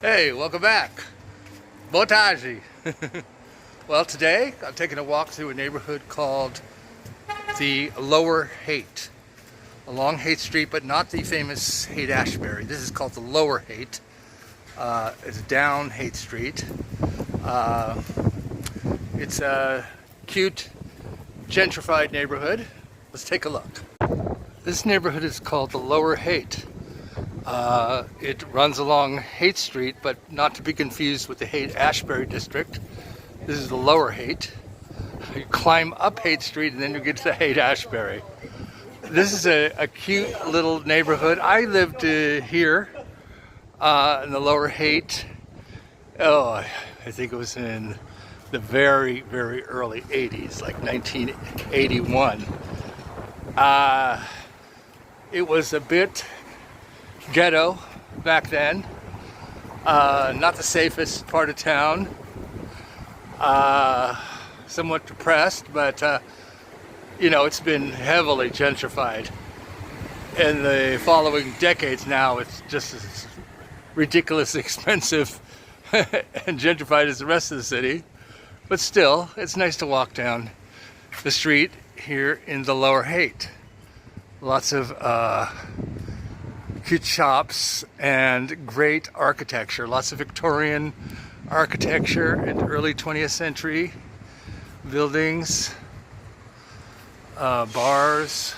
Hey, welcome back. Botaji. Well, today I'm taking a walk through a neighborhood called the Lower Haight, along Haight Street, but not the famous Haight-Ashbury. This is called the Lower Haight. It's down Haight Street. It's a cute, gentrified neighborhood. Let's take a look. This neighborhood is called the Lower Haight. It runs along Haight Street, but not to be confused with the Haight-Ashbury district. This is the Lower Haight. You climb up Haight Street and then you get to Haight-Ashbury. This is a cute little neighborhood. I lived here in the Lower Haight. I think it was in the very, very early 80s, like 1981. It was a bit ghetto back then, not the safest part of town, somewhat depressed, but it's been heavily gentrified in the following decades. Now it's just as ridiculously expensive and gentrified as the rest of the city, but still it's nice to walk down the street here in the Lower Haight. Lots of cute shops and great architecture. Lots of Victorian architecture and early 20th century buildings, bars,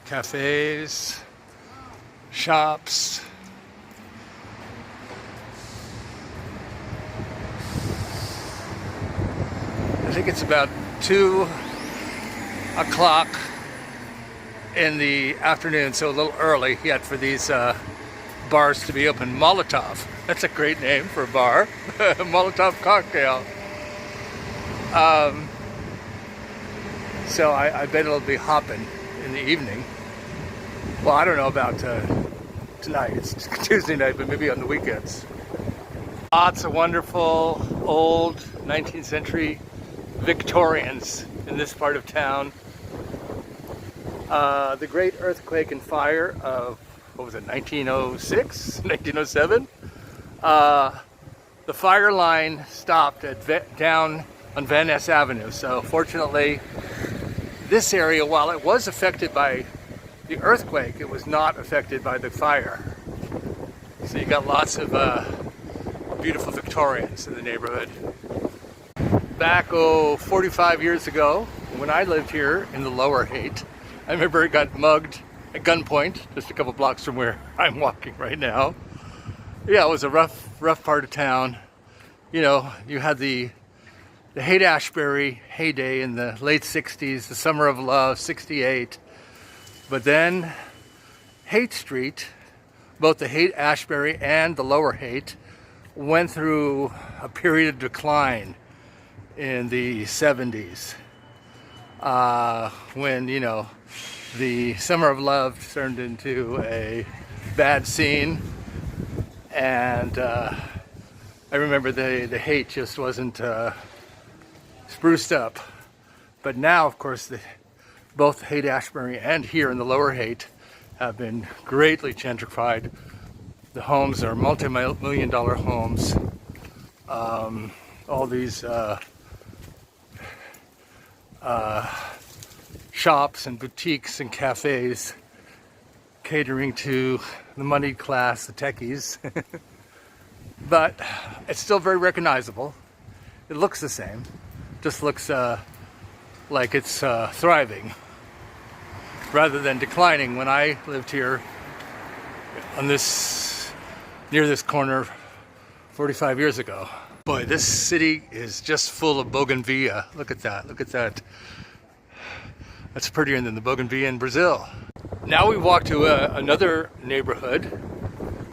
cafes, shops. I think it's about 2 o'clock in the afternoon, so a little early yet for these bars to be open. Molotov, that's a great name for a bar. Molotov cocktail. So I bet it'll be hopping in the evening. Well, I don't know about tonight. It's Tuesday night, but maybe on the weekends. Lots of wonderful old 19th century Victorians in this part of town. The great earthquake and fire of, 1906, 1907? The fire line stopped down on Van Ness Avenue. So fortunately, this area, while it was affected by the earthquake, it was not affected by the fire. So you got lots of beautiful Victorians in the neighborhood. Back, 45 years ago, when I lived here in the Lower Haight, I remember it got mugged at gunpoint just a couple blocks from where I'm walking right now. Yeah, it was a rough part of town. You had the Haight-Ashbury heyday in the late 60s, the Summer of Love, 68. But then Haight Street, both the Haight-Ashbury and the Lower Haight, went through a period of decline in the 70s. When, the Summer of Love turned into a bad scene, and I remember the Haight just wasn't spruced up. But now, of course, both Haight-Ashbury and here in the Lower Haight have been greatly gentrified. The homes are multi-million-dollar homes. All these shops and boutiques and cafes catering to the moneyed class, the techies. But it's still very recognizable. It looks the same. Just looks like it's thriving rather than declining. When I lived here on near this corner 45 years ago. Boy, this city is just full of bougainvillea. Look at that, look at that. That's prettier than the bougainvillea in Brazil. Now we walk to another neighborhood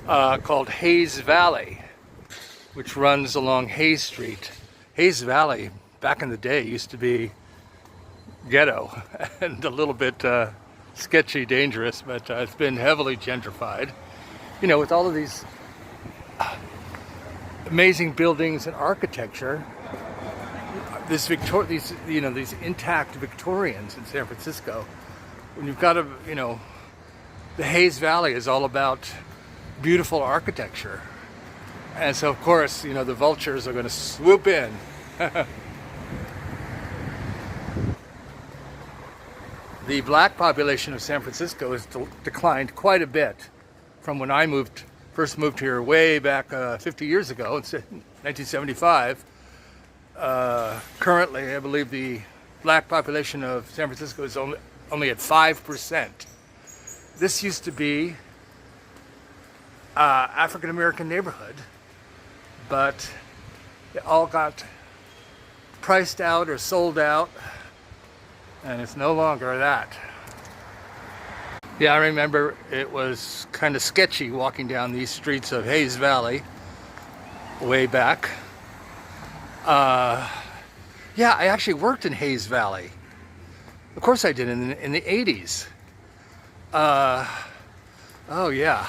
called Hayes Valley, which runs along Hayes Street. Hayes Valley, back in the day, used to be ghetto and a little bit sketchy, dangerous, but it's been heavily gentrified. With all of these amazing buildings and architecture, these intact Victorians in San Francisco. When you've got the Hayes Valley is all about beautiful architecture And so, of course, you know, the vultures are going to swoop in. The black population of San Francisco has declined quite a bit from when I first moved here way back 50 years ago, in 1975. Currently, I believe the black population of San Francisco is only at 5%. This used to be African American neighborhood, but it all got priced out or sold out, and it's no longer that. Yeah, I remember it was kind of sketchy walking down these streets of Hayes Valley way back. Yeah, I actually worked in Hayes Valley. Of course I did, in the 80s. Oh yeah.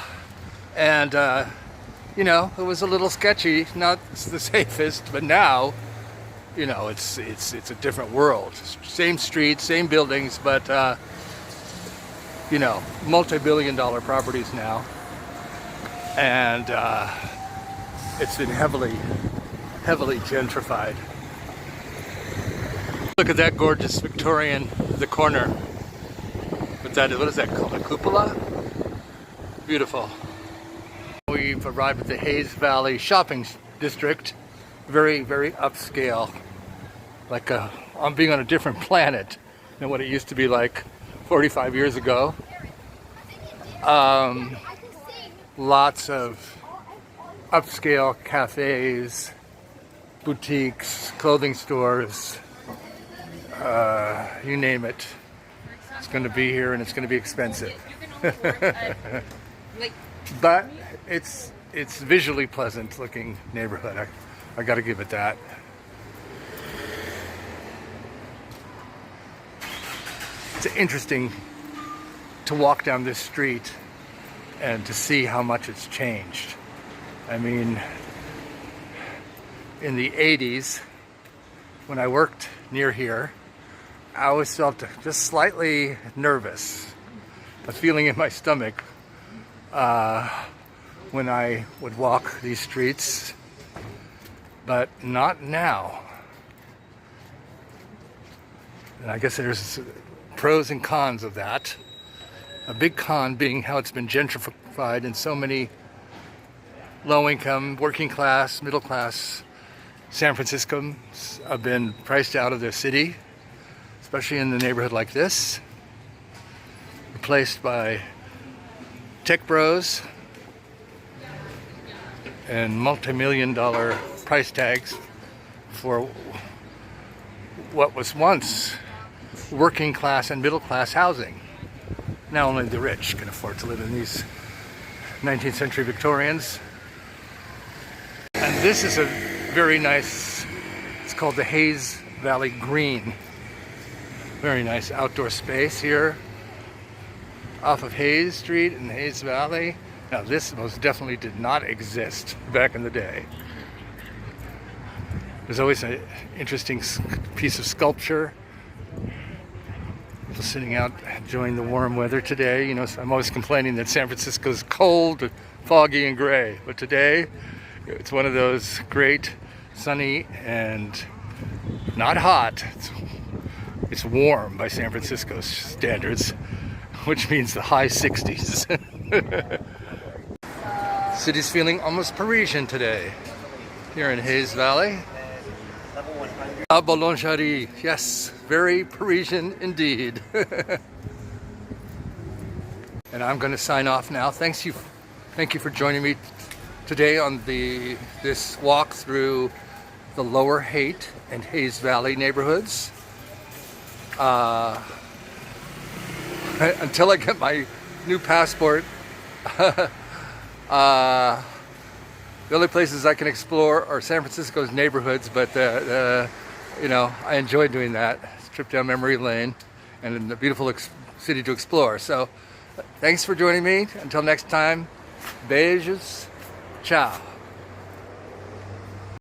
And, you know, it was a little sketchy, not the safest, but now, you know, it's a different world. Same streets, same buildings, but, you know, multi-billion-dollar properties now. And it's been heavily gentrified. Look at that gorgeous Victorian, the corner. What is that called? A cupola? Beautiful. We've arrived at the Hayes Valley shopping district. Very, very upscale. Like I'm being on a different planet than what it used to be like 45 years ago. Lots of upscale cafes, boutiques, clothing stores, you name it. It's going to be here, and it's going to be expensive. But it's visually pleasant looking neighborhood. I got to give it that. It's interesting to walk down this street and to see how much it's changed. I mean, in the 80s, when I worked near here, I always felt just slightly nervous, a feeling in my stomach when I would walk these streets, but not now. And I guess there's pros and cons of that. A big con being how it's been gentrified, and so many low-income, working class, middle class San Franciscans have been priced out of their city, especially in a neighborhood like this, replaced by tech bros and multi-million-dollar price tags for what was once working class and middle class housing. Now only the rich can afford to live in these 19th century Victorians. And this is a very nice, it's called the Hayes Valley Green. Very nice outdoor space here off of Hayes Street in Hayes Valley. Now this most definitely did not exist back in the day. There's always an interesting piece of sculpture. People sitting out enjoying the warm weather today. You know, I'm always complaining that San Francisco's cold, foggy, and gray. But today, it's one of those great, sunny, and not hot. It's warm by San Francisco standards, which means the high 60s. City's feeling almost Parisian today here in Hayes Valley. La Boulangerie, yes, very Parisian indeed. And I'm going to sign off now. Thank you for joining me today on this walk through the Lower Haight and Hayes Valley neighborhoods. Until I get my new passport, the only places I can explore are San Francisco's neighborhoods, but you know, I enjoyed doing that. It's a trip down memory lane and a beautiful city to explore. So thanks for joining me. Until next time, beijos, ciao.